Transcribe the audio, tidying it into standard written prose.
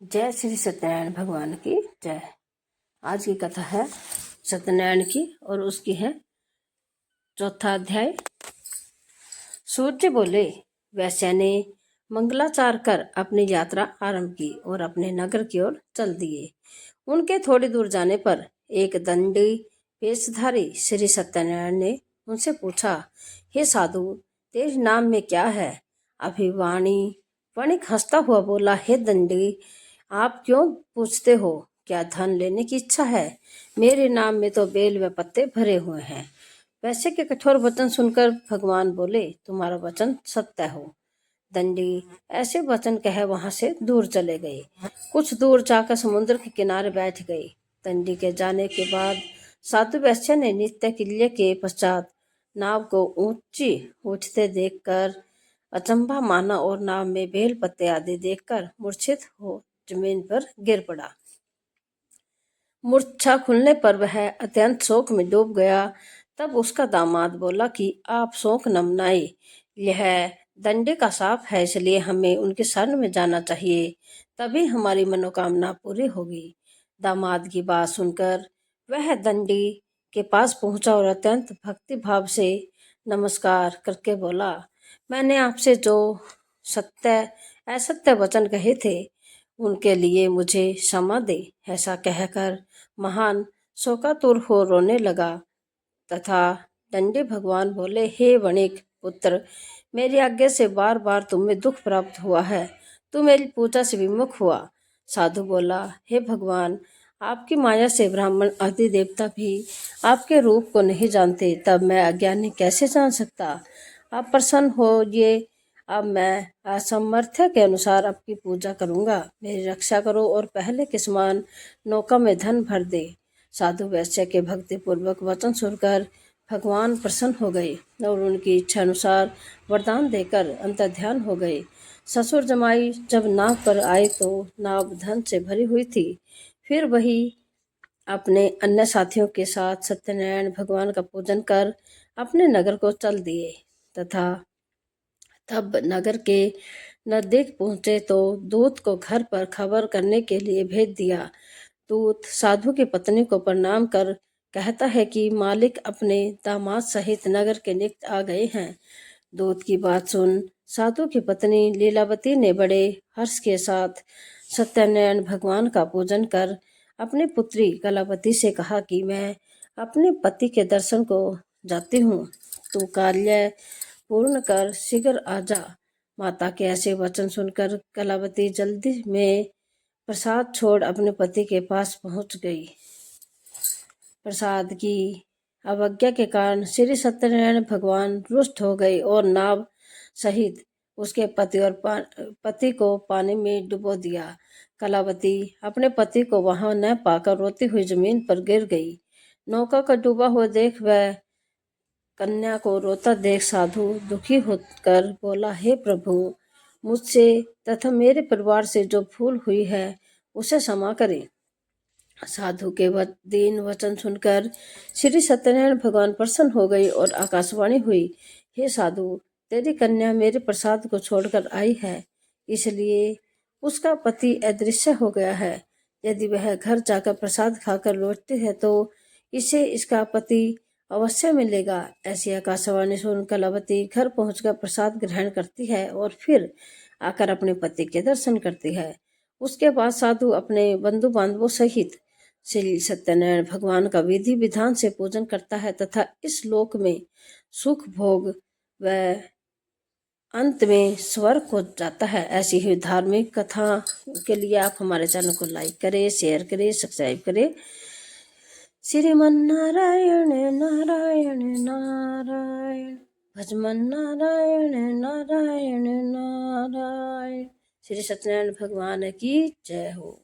जय श्री सत्यनारायण भगवान की जय। आज की कथा है सत्यनारायण की और उसकी है चौथा अध्याय। सूर्य बोले, वैश्य ने मंगलाचार कर अपनी यात्रा आरंभ की और अपने नगर की ओर चल दिए। उनके थोड़ी दूर जाने पर एक दंडी वेशधारी श्री सत्यनारायण ने उनसे पूछा, हे साधु, तेरे नाम में क्या है? अभिवाणी वणिक हंसता हुआ बोला, हे दंडी, आप क्यों पूछते हो? क्या धन लेने की इच्छा है? मेरे नाम में तो बेल व पत्ते भरे हुए हैं। वैश्य के कठोर वचन सुनकर भगवान बोले, तुम्हारा वचन सत्य हो। दंडी ऐसे वचन कह वहां से दूर चले गए। कुछ दूर जाकर समुद्र के किनारे बैठ गए। दंडी के जाने के बाद साधु वैश्य ने नित्य किल्य के पश्चात नाव को ऊंची उठते देखकर अचंभा माना और नाव में बेल पत्ते आदि देखकर मूर्छित हो जमीन पर गिर पड़ा। मूर्छा खुलने पर वह अत्यंत शोक में डूब गया। तब उसका दामाद बोला कि आप शोक न मनाए, यह दंडे का शाप है, इसलिए हमें उनके शरण में जाना चाहिए, तभी हमारी मनोकामना पूरी होगी। दामाद की बात सुनकर वह दंडी के पास पहुंचा और अत्यंत भक्ति भाव से नमस्कार करके बोला, मैंने आपसे जो असत्य वचन कहे थे उनके लिए मुझे क्षमा दे। ऐसा कहकर महान शोकातुर हो रोने लगा तथा दंडी भगवान बोले, हे वणिक पुत्र, मेरी आज्ञा से बार बार तुम्हें दुख प्राप्त हुआ है, तू मेरी पूजा से विमुख हुआ। साधु बोला, हे भगवान, आपकी माया से ब्राह्मण आदि देवता भी आपके रूप को नहीं जानते, तब मैं अज्ञानी कैसे जान सकता? आप प्रसन्न होइए, अब मैं असमर्थ्य के अनुसार आपकी पूजा करूंगा। मेरी रक्षा करो और पहले के समान नौका में धन भर दे। साधु वैश्य के भक्ति पूर्वक वचन सुनकर भगवान प्रसन्न हो गए और उनकी इच्छा अनुसार वरदान देकर अंतर्ध्यान हो गए। ससुर जमाई जब नाव पर आए तो नाव धन से भरी हुई थी। फिर वही अपने अन्य साथियों के साथ सत्यनारायण भगवान का पूजन कर अपने नगर को चल दिए तथा तब नगर के नजदीक पहुंचे तो दूत को घर पर खबर करने के लिए भेज दिया। दूत साधु की पत्नी को प्रणाम कर कहता है कि मालिक अपने दामाद सहित नगर के निकट आ गए हैं। दूत की बात सुन साधु की पत्नी लीलावती ने बड़े हर्ष के साथ सत्यनारायण भगवान का पूजन कर अपनी पुत्री कलावती से कहा कि मैं अपने पति के दर्शन को जाती हूँ, तू कार्य पूर्ण कर शीघ्र आ जा। माता के ऐसे वचन सुनकर कलावती जल्दी में प्रसाद छोड़ अपने पति के पास पहुंच गई। प्रसाद की अवज्ञा के कारण श्री सत्यनारायण भगवान रुष्ट हो गए और नाव सहित उसके पति को पानी में डुबो दिया। कलावती अपने पति को वहां न पाकर रोती हुई जमीन पर गिर गई। नौका का डूबा हुआ देख वह कन्या को रोता देख साधु दुखी होकर बोला, हे प्रभु, मुझसे तथा मेरे परिवार से जो भूल हुई है उसे क्षमा करें। साधु के दीन वचन सुनकर श्री सत्यनारायण भगवान प्रसन्न हो गई और आकाशवाणी हुई, हे साधु, तेरी कन्या मेरे प्रसाद को छोड़कर आई है, इसलिए उसका पति अदृश्य हो गया है। यदि वह घर जाकर प्रसाद खाकर लौटती है तो इसे इसका पति अवश्य मिलेगा। ऐसी आकाशवाणी सुन कलावती घर पहुंचकर प्रसाद ग्रहण करती है और फिर आकर अपने पति के दर्शन करती है। उसके बाद साधु अपने बंधु बांधवों सहित श्री सत्यनारायण भगवान का विधि विधान से पूजन करता है तथा इस लोक में सुख भोग व अंत में स्वर्ग को जाता है। ऐसी ही धार्मिक कथा के लिए आप हमारे चैनल को लाइक करें, शेयर करें, सब्सक्राइब करें। श्रीमन नारायण नारायण नारायण, भजमन नारायण नारायण नारायण। श्री सत्यनारायण भगवान की जय हो।